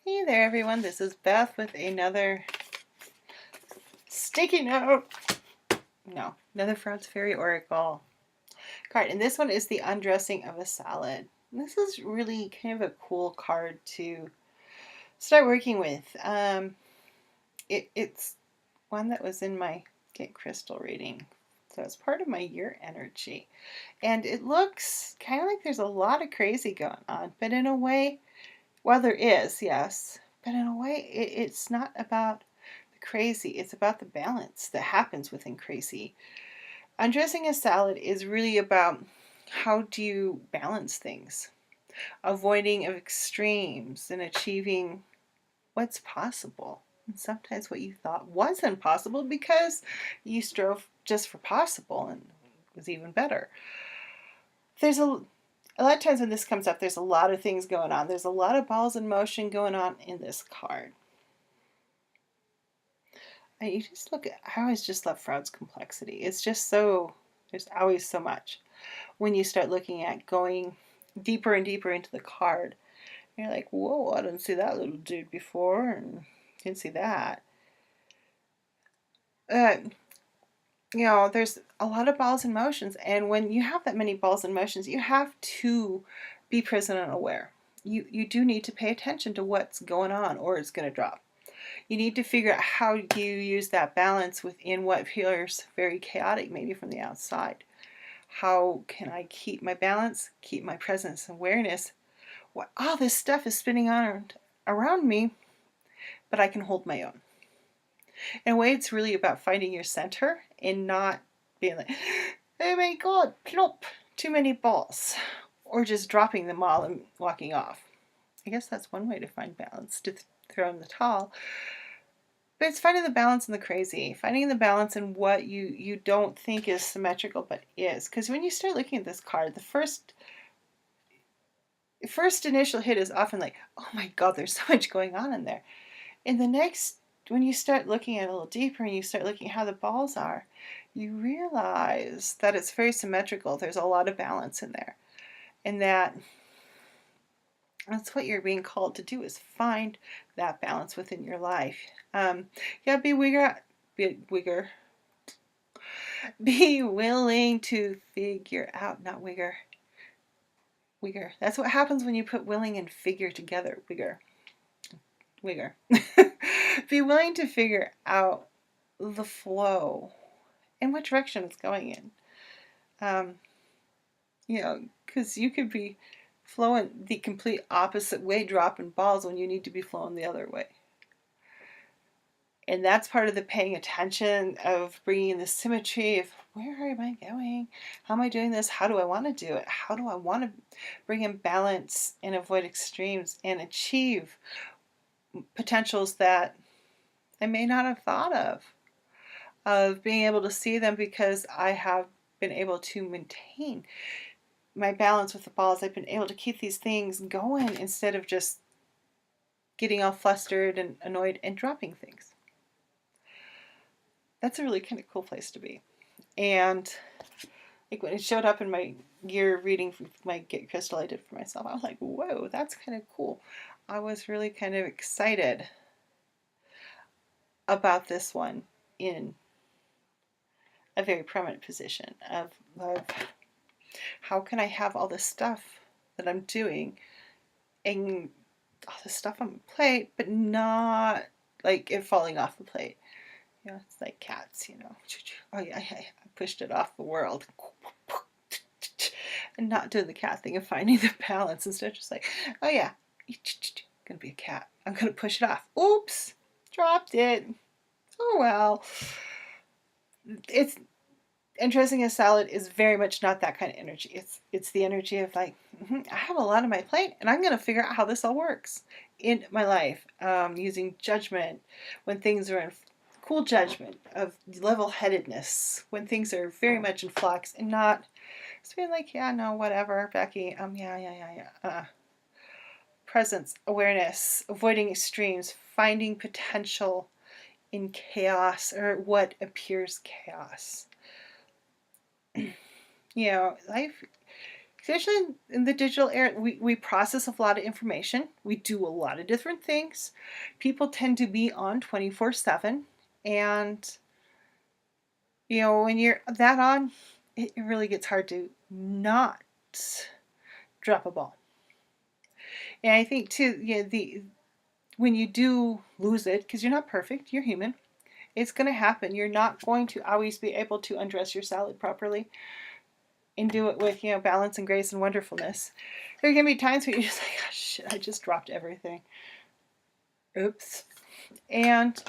Hey there everyone, this is Beth with another sticky note. No, another Froud's Fairy Oracle card. And this one is the Undressing of a Salad. And this is really kind of a cool card to start working with. It's one that was in my Get Crystal reading. So it's part of my year energy. And it looks kind of like there's a lot of crazy going on, but in a way, well, there is, yes, but in a way, it's not about the crazy. It's about the balance that happens within crazy. Undressing a salad is really about how do you balance things, avoiding of extremes and achieving what's possible. And sometimes what you thought wasn't possible because you strove just for possible and it was even better. There's a lot of times when this comes up, there's a lot of things going on. There's a lot of balls in motion going on in this card. And you just look at, I always just love Froud's complexity. It's just so, there's always so much. When you start looking at going deeper and deeper into the card, you're like, whoa, I didn't see that little dude before, and didn't see that. There's a lot of balls and motions, and when you have that many balls and motions, you have to be present and aware. You do need to pay attention to what's going on, or it's going to drop. You need to figure out how you use that balance within what feels very chaotic, maybe from the outside. How can I keep my balance, keep my presence and awareness? What all this stuff is spinning on around me, but I can hold my own. In a way, it's really about finding your center and not being like, oh my God, plop, too many balls, or just dropping them all and walking off. I guess that's one way to find balance, to throw in the towel. But it's finding the balance in the crazy, finding the balance in what you don't think is symmetrical but is. Because when you start looking at this card, the first initial hit is often like, oh my God, there's so much going on in there. And the next, when you start looking at it a little deeper and you start looking at how the balls are, you realize that it's very symmetrical. There's a lot of balance in there. And that's what you're being called to do, is find that balance within your life. Be willing to figure out, not wigger. That's what happens when you put willing and figure together. Wigger. Be willing to figure out the flow and what direction it's going in. Because you could be flowing the complete opposite way, dropping balls when you need to be flowing the other way. And that's part of the paying attention, of bringing in the symmetry of where am I going? How am I doing this? How do I want to do it? How do I want to bring in balance and avoid extremes and achieve potentials that I may not have thought of being able to see them because I have been able to maintain my balance with the balls. I've been able to keep these things going instead of just getting all flustered and annoyed and dropping things. That's a really kind of cool place to be. And like when it showed up in my year reading for my Get Crystal I did for myself, I was like, whoa, that's kind of cool. I was really kind of excited about this one in a very prominent position of how can I have all this stuff that I'm doing and all this stuff on my plate, but not like it falling off the plate. It's like cats, Oh yeah, I pushed it off the world. And not doing the cat thing of finding the balance. Instead, just like, oh yeah, gonna be a cat. I'm gonna push it off. Oops, dropped it. Oh well. It's Undressing a salad is very much not that kind of energy. It's the energy of like, I have a lot on my plate and I'm going to figure out how this all works in my life, using judgment when things are in cool judgment, of level-headedness when things are very much in flux, and not just being like, yeah, no, whatever, Becky, yeah. Presence, awareness, avoiding extremes, finding potential in chaos or what appears chaos. Life especially in the digital era, we process a lot of information. We do a lot of different things. People tend to be on 24/7. And, when you're that on, it really gets hard to not drop a ball. And I think, too, when you do lose it, because you're not perfect, you're human, it's going to happen. You're not going to always be able to undress your salad properly and do it with, balance and grace and wonderfulness. There can be times where you're just like, oh, shit, I just dropped everything. Oops. And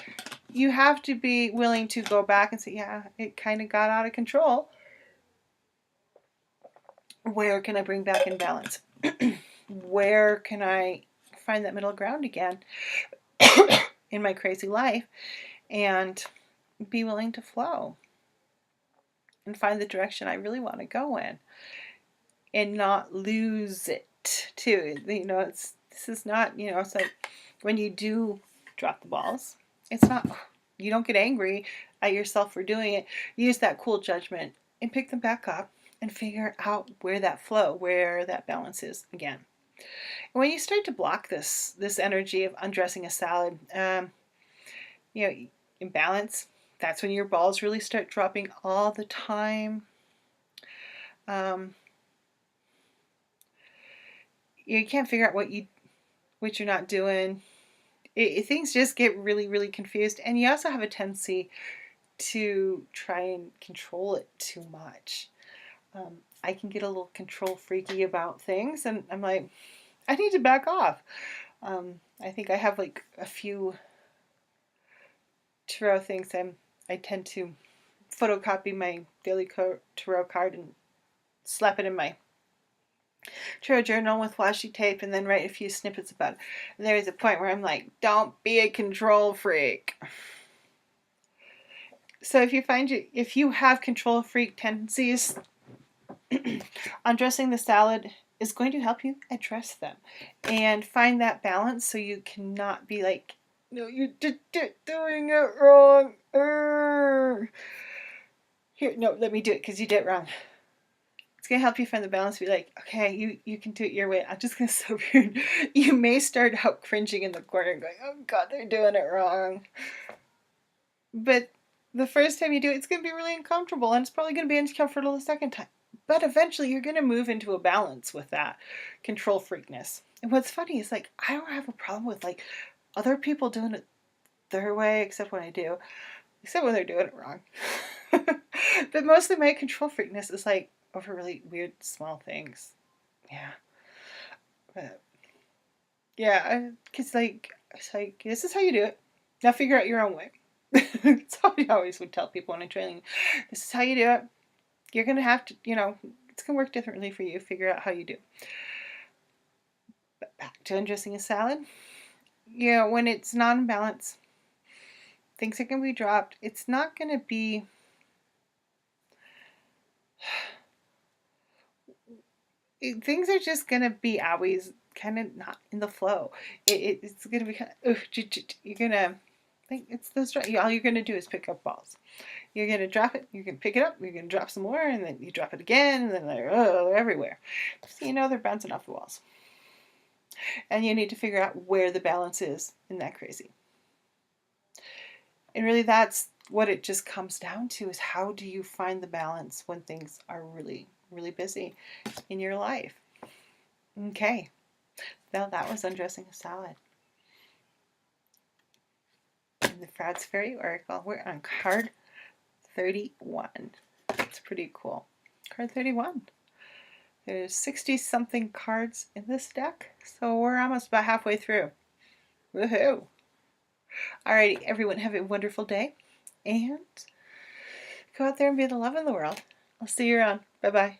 you have to be willing to go back and say, yeah, it kind of got out of control. Where can I bring back in balance? Where can I find that middle ground again in my crazy life and be willing to flow and find the direction I really want to go in and not lose it too. This is not, it's like when you do drop the balls, it's not, you don't get angry at yourself for doing it. Use that cool judgment and pick them back up and figure out where that balance is again. And when you start to block this energy of undressing a salad, imbalance, that's when your balls really start dropping all the time. You can't figure out what you're not doing. Things just get really, really confused. And you also have a tendency to try and control it too much. I can get a little control freaky about things, and I'm like, I need to back off. I think I have like a few tarot things. I tend to photocopy my daily tarot card and slap it in my tarot journal with washi tape and then write a few snippets about it. And there's a point where I'm like, don't be a control freak. So if you have control freak tendencies, undressing the salad is going to help you address them and find that balance so you cannot be like, no, you're doing it wrong. Here, no, let me do it because you did it wrong. It's going to help you find the balance. Be like, okay, you can do it your way. I'm just going to sober you. You may start out cringing in the corner and going, oh God, they're doing it wrong. But the first time you do it, it's going to be really uncomfortable, and it's probably going to be uncomfortable the second time. But eventually you're going to move into a balance with that control freakness. And what's funny is like, I don't have a problem with like other people doing it their way, except when they're doing it wrong. But mostly my control freakness is like over really weird small things. Yeah. But yeah, because it's like, this is how you do it. Now figure out your own way. That's how I always would tell people when I'm training. This is how you do it. You're going to have to, it's going to work differently for you. Figure out how you do. But back to undressing a salad. When it's not in balance, things are going to be dropped. It's not going to be... Things are just going to be always kind of not in the flow. It's going to be kind of... You're going to... It's this. All you're going to do is pick up balls. You're going to drop it, you're going to pick it up, you're going to drop some more, and then you drop it again, and then they're everywhere. So they're bouncing off the walls. And you need to figure out where the balance is in that crazy. And really that's what it just comes down to, is how do you find the balance when things are really, really busy in your life? Okay, now that was undressing a salad. In the Frad's Fairy Oracle, we're on card 31. It's pretty cool. Card 31. There's 60-something cards in this deck, so we're almost about halfway through. Woohoo! Alrighty, everyone have a wonderful day, and go out there and be the love in the world. I'll see you around. Bye-bye.